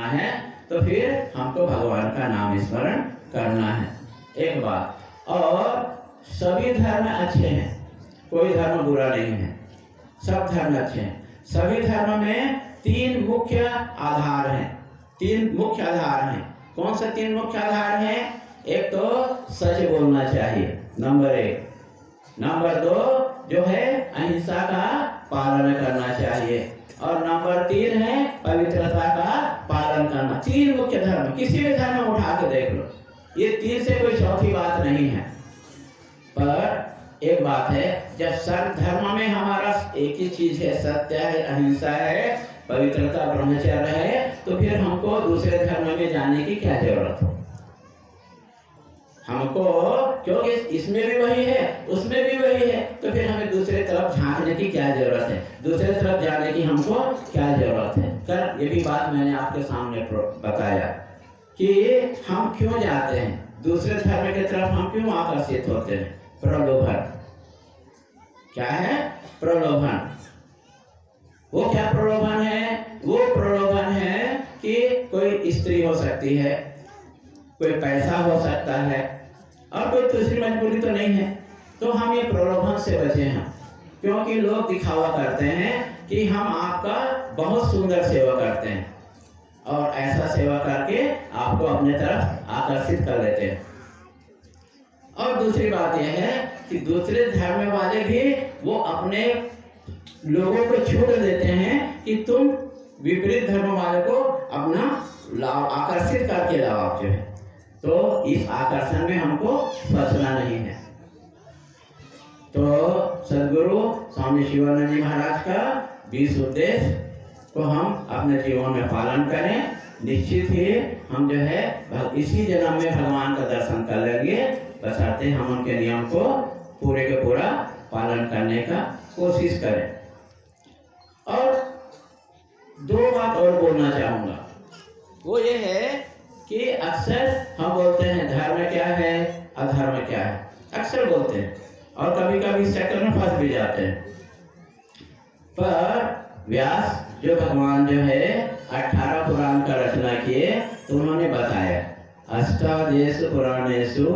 है तो फिर हमको भगवान का नाम स्मरण करना है, एक बात। और सभी धर्म अच्छे हैं, कोई धर्म बुरा नहीं है, सब धर्म अच्छे हैं। सभी धर्म में तीन मुख्य आधार हैं, तीन मुख्य आधार हैं। कौन से तीन मुख्य आधार हैं? एक तो सच बोलना चाहिए, नंबर एक। नंबर दो जो है अहिंसा का पालन करना चाहिए, और नंबर तीन है पवित्रता का पालन करना। तीन मुख्य धर्म, किसी भी धर्म में उठा के देख लो, ये तीन से कोई चौथी बात नहीं है। पर एक बात है, जब सब धर्म में हमारा एक ही चीज है, सत्य है, अहिंसा है, पवित्रता, ब्रह्मचर्य है, तो फिर हमको दूसरे धर्म में जाने की क्या जरूरत हो? हमको, क्योंकि इसमें भी वही है, उसमें भी वही है, तो फिर हमें दूसरे तरफ झांकने की क्या जरूरत है? दूसरे तरफ जाने की हमको क्या जरूरत है? कर ये भी बात मैंने आपके सामने बताया कि हम क्यों जाते हैं दूसरे धर्म की तरफ, हम क्यों आकर्षित होते हैं? प्रलोभन। क्या है? प्रलोभन। वो क्या प्रलोभन है? वो प्रलोभन है कि कोई स्त्री हो सकती है, कोई पैसा हो सकता है, और कोई दूसरी मजबूरी तो नहीं है। तो हम ये प्रलोभन से बचे हैं, क्योंकि लोग दिखावा करते हैं कि हम आपका बहुत सुंदर सेवा करते हैं, और ऐसा सेवा करके आपको अपने तरफ आकर्षित कर लेते हैं। और दूसरी बात यह है कि दूसरे धर्म वाले भी वो अपने लोगों को छूट देते हैं कि तुम विपरीत धर्म वाले को अपना लाभ आकर्षित करके लाओ आप जो है। तो इस आकर्षण में हमको फंसना नहीं है। तो सदगुरु स्वामी शिवानंद जी महाराज का 20 उद्देश्य को हम अपने जीवन में पालन करें। निश्चित ही हम जो है इसी जन्म में भगवान का दर्शन कर लेंगे, बशर्ते हम उनके नियम को पूरे के पूरा पालन करने का कोशिश करें। और दो बात और बोलना चाहूँगा, वो ये है कि अक्सर हम बोलते हैं धर्म क्या है, अधर्म क्या है, अक्सर बोलते हैं, और कभी कभी इस चक्कर में फंस भी जाते हैं। पर व्यास जो भगवान जो है 18 पुराण का रचना किए, तो उन्होंने बताया अष्टादश पुराणेषु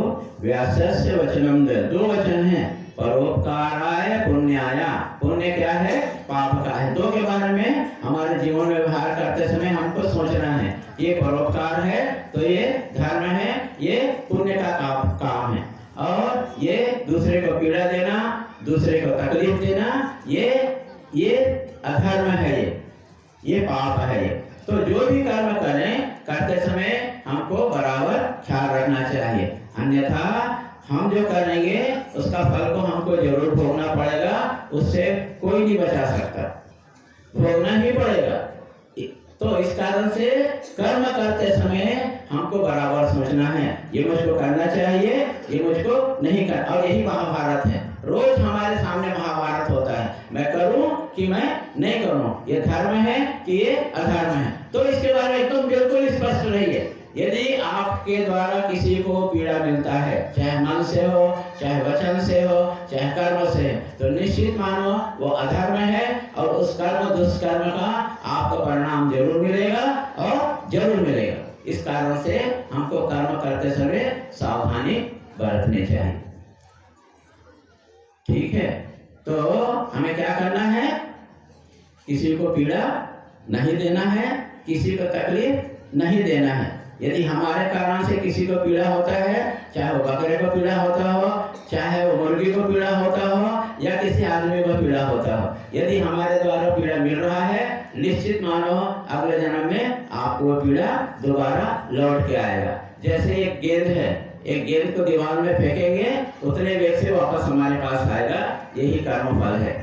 व्यासस्य वचनम, दो वचन है, परोपकाराय पुण्याय। पुण्य क्या है? पाप का है। दो के बारे में हमारे जीवन में व्यवहार करते समय हमको सोचना है, ये परोपकार है तो ये धर्म है, ये पुण्य का काम है, और ये दूसरे को पीड़ा देना, दूसरे को तकलीफ देना, ये अधर्म है, ये पाप है। तो जो भी कर्म करें, करते समय हमको बराबर ख्याल रखना चाहिए, अन्यथा हम जो करेंगे उसका फल को हमको जरूर भोगना पड़ेगा, उससे कोई नहीं बचा सकता, भोगना ही पड़ेगा। तो इस कारण से कर्म करते समय हमको बराबर सोचना है, ये मुझको करना चाहिए, ये मुझको नहीं करना। और यही महाभारत है, रोज हमारे सामने महाभारत होता है, मैं करूं कि मैं नहीं करूं, ये धर्म है कि ये अधर्म है। तो इसके बारे में एकदम बिल्कुल स्पष्ट रहिए। यदि आपके द्वारा किसी को पीड़ा मिलता है, चाहे मन से हो, चाहे वचन से हो, चाहे कर्म से, तो निश्चित मानो वो अधर्म है, और उस कर्म दुष्कर्म का आपको परिणाम जरूर मिलेगा, और जरूर मिलेगा। इस कारण से हमको कर्म करते समय सावधानी बरतनी चाहिए। ठीक है, तो हमें क्या करना है? किसी को पीड़ा नहीं देना है, किसी को तकलीफ नहीं देना है। यदि हमारे कारण से किसी को पीड़ा होता है, चाहे वो बकरे को पीड़ा होता हो, चाहे वो मुर्गी को पीड़ा होता हो, या किसी आदमी को पीड़ा होता हो, यदि हमारे द्वारा पीड़ा मिल रहा है, निश्चित मानो अगले जन्म में आपको वो पीड़ा दोबारा लौट के आएगा। जैसे एक गेंद है, एक गेंद को दीवार में फेंकेंगे, उतने वेग से वापस हमारे पास आएगा, यही कर्म फल है।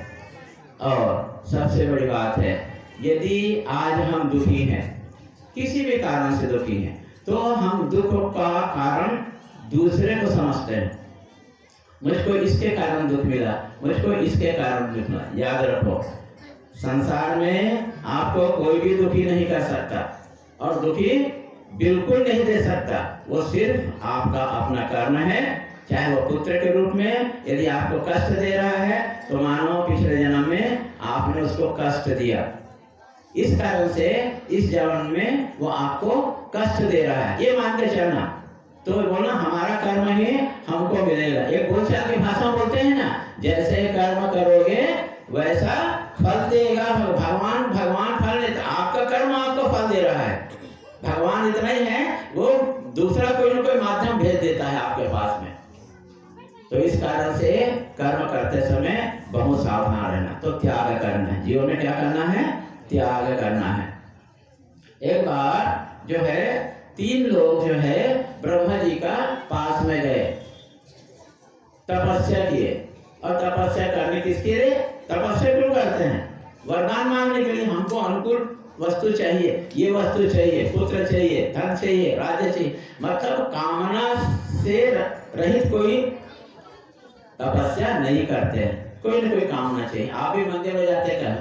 और सबसे बड़ी बात है, यदि आज हम दुखी हैं, किसी भी कारण से दुखी हैं, तो हम दुख का कारण दूसरे को समझते हैं। मुझको इसके कारण दुख मिला, मुझको इसके कारण दुख मिला। याद रखो, संसार में आपको कोई भी दुखी नहीं कर सकता, और दुखी बिल्कुल नहीं दे सकता। वो सिर्फ आपका अपना कर्म है, चाहे वो पुत्र के रूप में यदि आपको कष्ट दे रहा है, तो मानो पिछले जन्म में आपने उसको कष्ट दिया, इस कारण से इस जन्म में वो आपको कष्ट दे रहा है, ये मान के चलना। तो बोलना हमारा कर्म ही हमको मिलेगा। एक बोलचाल की भाषा बोलते हैं ना, जैसे कर्म करोगे वैसा फल देगा भगवान। भगवान फल नहीं, आपका कर्म आपको फल दे रहा है। भगवान इतना ही है, वो दूसरा कोई ना कोई माध्यम भेज देता है आपके पास में। तो इस कारण से कर्म करते समय बहुत सावधान रहना। तो त्याग करना है, जीवन में क्या करना है? त्याग करना है। एक बार जो है 3 लोग जो है ब्रह्मा जी का पास में गए, तपस्या किए। और तपस्या करने किसके लिए? तपस्या क्यों करते हैं? वरदान मांगने के लिए। हमको अनुकूल वस्तु चाहिए, ये वस्तु चाहिए, पुत्र चाहिए, धन चाहिए, राज्य चाहिए। मतलब कामना से रहित कोई तपस्या नहीं करते हैं। कोई ना कोई कामना चाहिए। आप भी मंदिर में जाते हैं,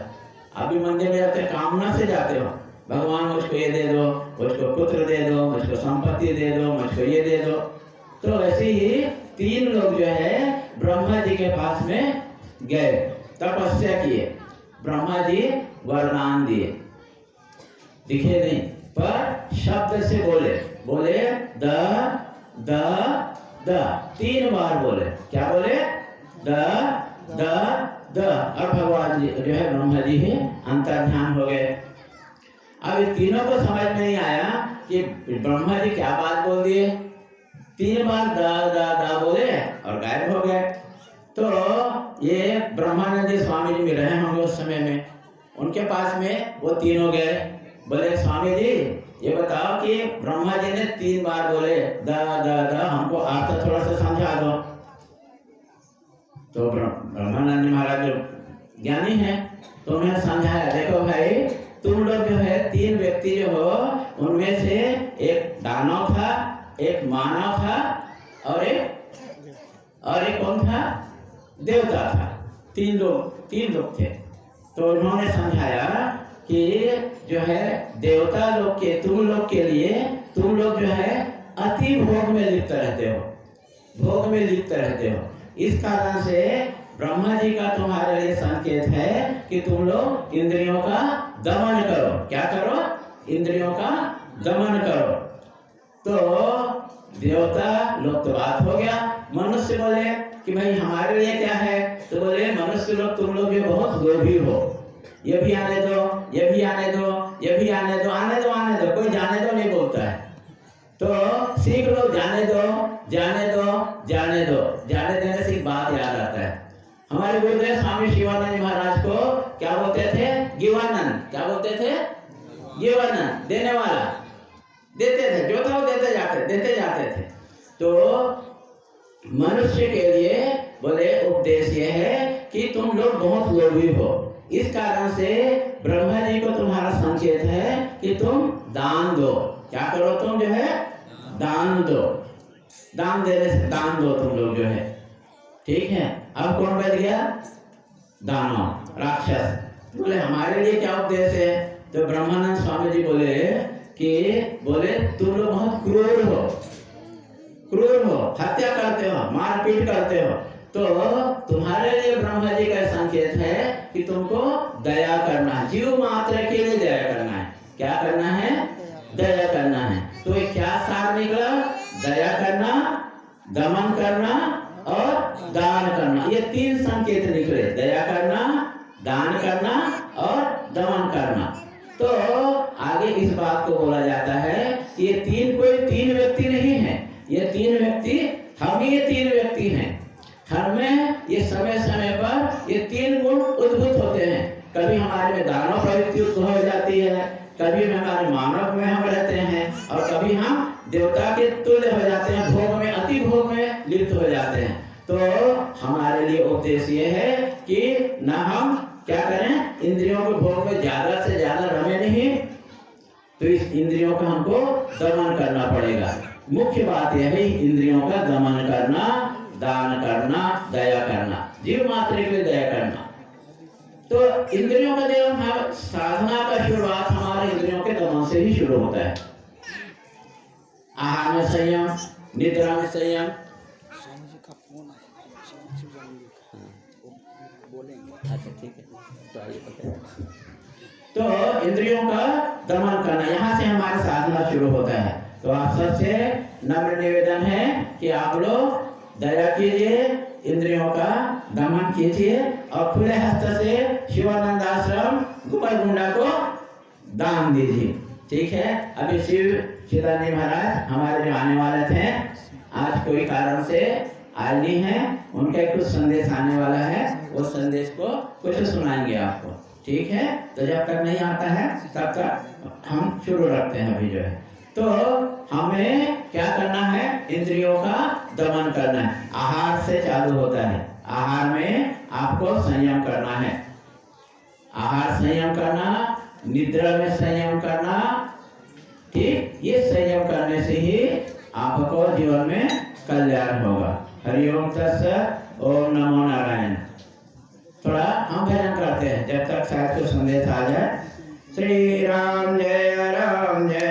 आप भी मंदिर में जाते हैं, कामना से जाते हो, भगवान मुझको ये दे दो, मुझको पुत्र दे दो, मुझको संपत्ति दे दो, मुझको ये दे दो। तो ऐसे ही 3 लोग जो है ब्रह्मा जी के पास में गए, तपस्या किए। ब्रह्मा जी वरदान दिए, दिखे नहीं पर शब्द से बोले। बोले द द द 3 बार बोले। क्या बोले? The the the. और भगवान जी जो है ब्रह्मा जी ही अंतर्ध्यान हो गए। अब इन तीनों को समझ में नहीं आया कि ब्रह्मा जी क्या बात बोल दिए। 3 बार द द द बोले और गायब हो गए। तो ये ब्रह्मानंद जी स्वामी जी मिल रहे होंगे उस समय में, उनके पास में वो तीनों गए। बोले स्वामी जी ये बताओ कि ब्रह्मा जी ने 3 बार बोले द द द, हमको अर्थ थोड़ा सा समझा दो। तो ब्रह्मानंद जी महाराज जो ज्ञानी है तो उन्हें समझाया, देखो भाई तुम लोग जो है 3 व्यक्ति जो हो, उनमें से एक दानव था, एक मानव था और एक कौन था? देवता था। 3 लोग थे। तो उन्होंने समझाया कि जो है देवता लोग के, तुम लोग के लिए, तुम लोग जो है अति भोग में लिप्त रहते हो, भोग में लिप्त रहते हो। इस कारण से ब्रह्मा जी का तुम्हारे लिए संकेत है कि तुम लोग इंद्रियों का दमन करो। क्या करो? इंद्रियों का दमन करो। तो देवता लोग तो बात हो गया। मनुष्य बोले कि भाई हमारे लिए क्या है? तो बोले मनुष्य लोग, तुम लोग ये बहुत लोभी हो, ये भी आने दो, ये भी आने दो, ये भी आने दो, आने दो आने दो, कोई जाने दो नहीं बोलता है। तो सीख लो जाने दो जाने दो जाने दो। जाने देने से एक बात याद आता है, हमारे गुरुदेव स्वामी शिवानंद महाराज को क्या बोलते थे? गिवानंद। क्या बोलते थे? गिवानंद, देने वाला। देते थे, जो था वो देते जाते थे। तो मनुष्य के लिए बोले उपदेश ये है कि तुम लोग बहुत लोभी हो। इस कारण से ब्रह्मा जी को तुम्हारा संकेत है कि तुम दान दो। क्या करो? तुम जो है दान दो। दान देने से दान दो तुम लोग जो है, ठीक है। अब कौन बच गया? दानव, राक्षस। बोले हमारे लिए क्या उपदेश है? तो ब्रह्मानंद स्वामी जी बोले कि बोले तुम लोग बहुत क्रूर हो, हत्या करते हो, मारपीट करते हो। तो तुम्हारे लिए ब्रह्मा जी का संकेत है कि तुमको दया करना है, जीव मात्र के लिए दया करना है। क्या करना है? दया करना है। तो ये क्या सार निकला? दया करना, दमन करना और दान करना। ये 3 संकेत निकले, दया करना, दान करना और दमन करना। तो आगे इस बात को बोला जाता है कि ये 3 कोई 3 व्यक्ति नहीं है, ये 3 व्यक्ति हम ही, ये 3 व्यक्ति हैं। हमें ये समय समय पर ये 3 गुण उद्भूत होते हैं। कभी हमारे में दानव प्रवृत्ति उत्पन्न हो जाती है, कभी हमारे मानव में हम रहते हैं और कभी हम देवता के तुल्य हो जाते हैं, भोग में, अति भोग में लिप्त हो जाते हैं। तो हमारे लिए उपदेश ये है कि न हम क्या करें? इंद्रियों के भोग में ज्यादा से ज्यादा रमे नहीं। तो इस इंद्रियों का हमको दमन करना पड़ेगा। मुख्य बात यह है इंद्रियों का दमन करना, दान करना, दया करना, जीव मात्र के लिए दया करना। तो इंद्रियों का दमन, साधना का शुरुआत हमारे इंद्रियों के दमन से ही शुरू होता है। आहार में संयम, निद्रा में संयम। स्वामी जी का फोन आया, स्वामी जी बोलेंगे। अच्छा ठीक है, तो आइए बताइए। तो इंद्रियों का दमन करना, यहाँ से हमारा साधना शुरू होता है। तो आप सबसे नम्र निवेदन है कि आप लोग दया कीजिए, इंद्रियों का दमन कीजिए और खुले हस्त से शिवानंद आश्रम गोपालकुंडा को दान दीजिए। ठीक है। अभी शिव चिदानी महाराज हमारे जो आने वाले थे, आज कोई कारण से आए नहीं है, उनका कुछ संदेश आने वाला है, उस संदेश को कुछ सुनाएंगे आपको। ठीक है। तो जब तक नहीं आता है तब तक हम शुरू रखते हैं अभी जो है। तो हमें क्या करना है, इंद्रियों का दमन करना है। आहार से चालू होता है। आहार में आपको संयम करना है, आहार संयम करना, निद्रा में संयम करना। ठीक, ये संयम करने से ही आपको जीवन में कल्याण होगा। हरिओम तत्सत। ओम नमो नारायण। थोड़ा हम भजन करते हैं जब तक शायद कुछ संदेश आ जाए। श्री राम जय राम जय।